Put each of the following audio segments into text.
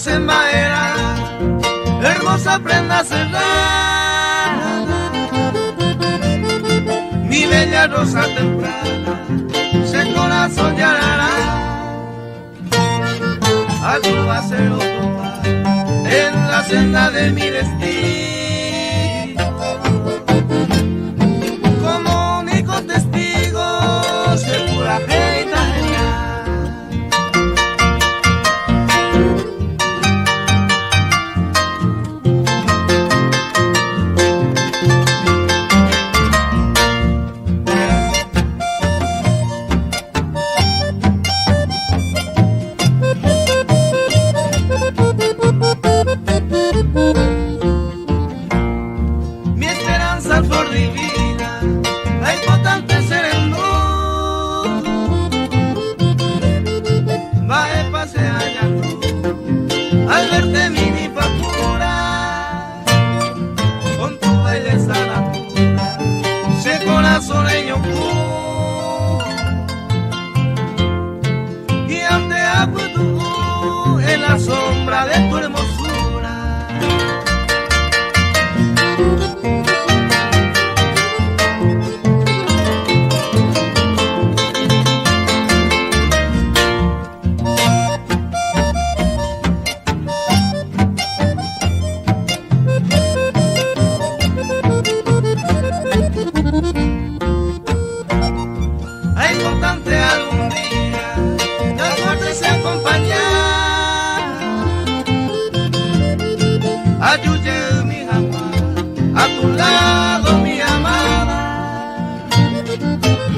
en madera, hermosa prenda cerrada, mi bella rosa temprana, ese corazón llorará. Allí va a ser otro par en la senda de mi destino, como único testigo se pura jeita genial. Mi esperanza flor divina, la importante sereno, va a pasear allá tú, al verte mi nifa pura, con tu belleza natura, ese corazoneño puro, y ante Aputucú, en la sombra de tu hermosura. Es importante algún día la muerte se acompañar. Ayuye mi amada, a tu lado mi amada,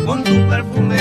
con tu perfume